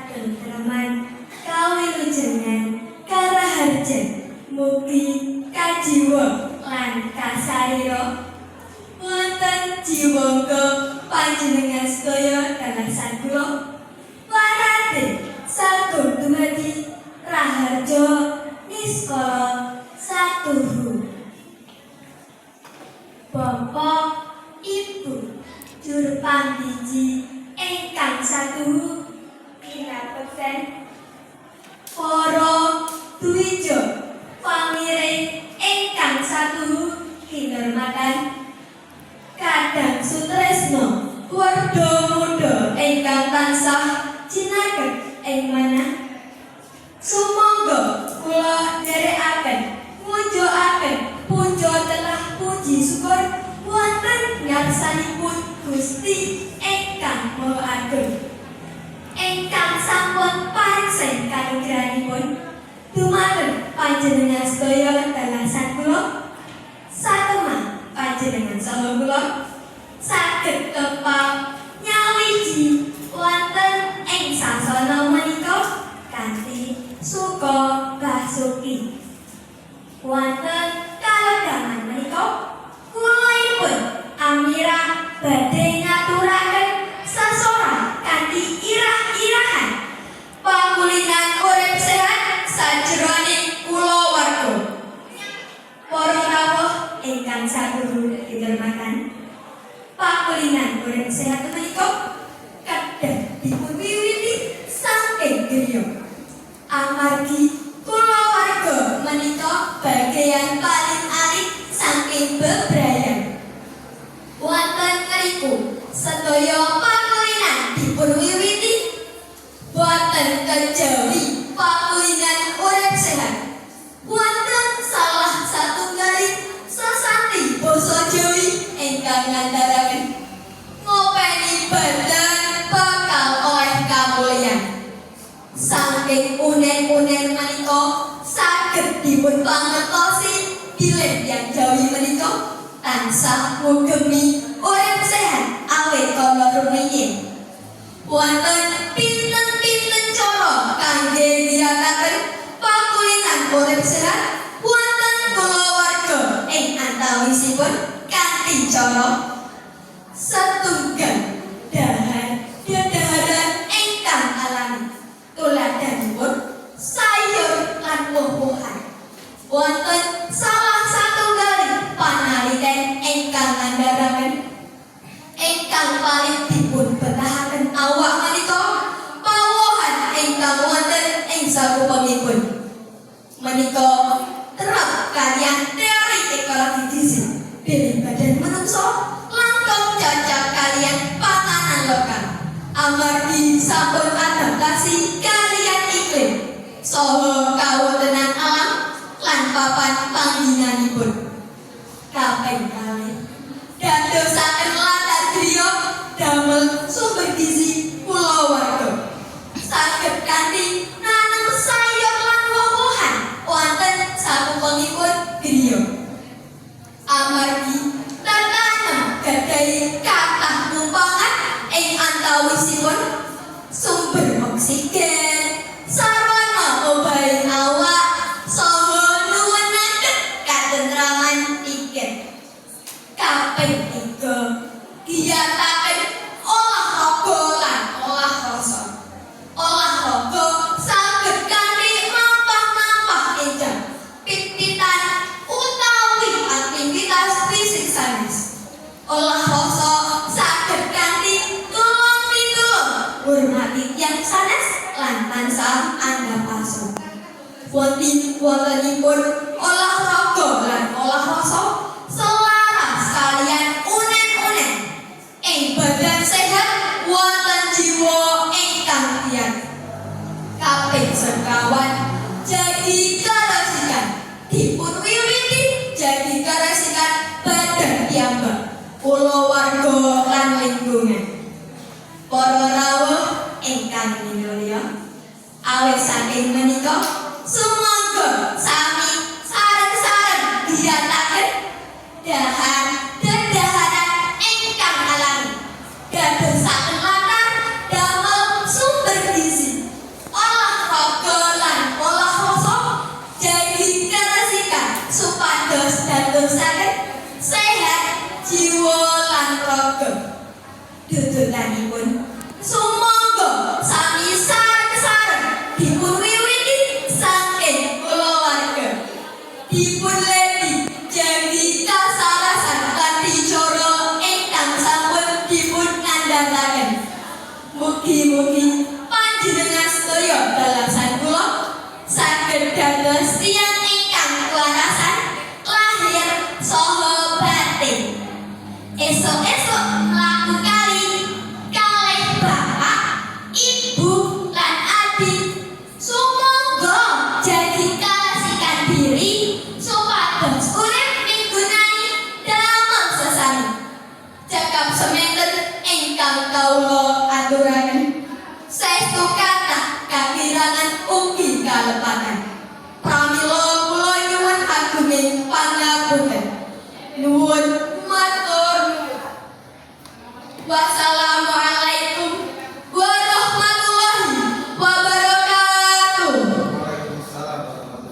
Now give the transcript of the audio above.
katentreman, kawilujengan, karaharjan, mugi kajiwa lan kasarira wonten jiwangga panjenengan sedaya dalasan kula warade sagung dumadi raharja niskala satuhu. Bapak Ibu juru pambiji ingkang satuhu pinapekten para dwija pamiring ingkang satuhu kinurmatan kadang sutresna warga muda ingkang tansah jinaget ing manah sumangga kula nderekaken mujukaken puja telah puji syukur wonten ngarsanipun Gusti ingkang Maha Agung ingkang sampun paring kanugrahanipun dumateng panjenengan sedaya dalasan kula satemah panjenengan saha kula saged kepak nyawiji wonten ing sasana menika kanthi suka basuki wonten kalodhangan menika kulaipun amirah badhe ngaturaken sasora kanthi irah-irahan pamulihan urip sehat sajroning kulawarga. Para rawuh ingkang saguh kinurmatan, pamulihan urip sehat menika kedah dipunwiwiti saking griya amargi kulawarga menika bagian paling alit saking bebrayan. Wonten ngriku sedaya pamulihan dipunwiwiti boten kejawi pamulihan urip sehat. Wonten salah satunggaling sasanti basa Jawi ingkang ngandharaken ngopeni badan bakal oleh kamulyan. Saking unen-unen menika saged dipun pangertosi bilih yang Jawi menika tansah ngugemi urip sehat awit kala rumiyin. Wonten pinten-pinten cara kangge niyataken pamulihan urip sehat wonten kulawarga ing antawisipun kanthi cara setunggal daharan ingkang alami tuladhanipun sayur lan woh-wohan. Wonten salah satunggaling panaliten ingkang ngandharaken ingkang paling dipun betahaken awak menika pawohan ingkang wonten ing sakupengipun menika terap kaliyan teori ekologi gizi bilih badan manungsa langkung cocok kaliyan panganan lokal amargi sampun adaptasi kaliyan iklim saha kawontenan alam lan papan pangginanipun. Kaping kalih dadosaken latar griya damel sumber gizi kulawarga saged kanthi nanem sayur lan woh-wohan wonten sakupengipun griya amargi tatanem gadhahi kathah mumpangan ing antawisipun sumber oksigen sarana obahing awak saha nuwunaken katentraman iket. Kaping 3 giyataken olahraga lan olah rasa. Olahraga saged kanthi nampah-nampah enjang pit-pitan utawi aktivitas fisik sanes. Olah rasa saged kanthi tulung-pitulung hormati tiyang sanes lan tansah andhapaken. Wontenipun olahraga lan olah rasa selaras kaliyan unen-unen ing badan sehat wonten jiwa ingkang tiyang. Kaping 9 jadi karesikan dipunwiwiti jadi karesikan badan piyambak kulawarga lan lingkungan. Para rawuh ingkang minulya awit saking menika sumangga sami sareng-sareng diyataken daharan ingkang alami dadosaken latar damel sumber gizi Dudutanipun sumangga sami sareng-sareng dipun wiwiti saking kulawarga. Dipun ledi janji kasarasan kanthi cara ingkang sampun dipun kandhataken. Mugi-mugi panjenengan sedaya dalasan kula saged dados tiyang ingkang warasan lahir saha batin. Esok-esok mlaku kali kalih bapak, ibu lan adik. Sumangga janji kalasikan diri supados urip migunani damel sesami. Cekap semanten ingkang kawula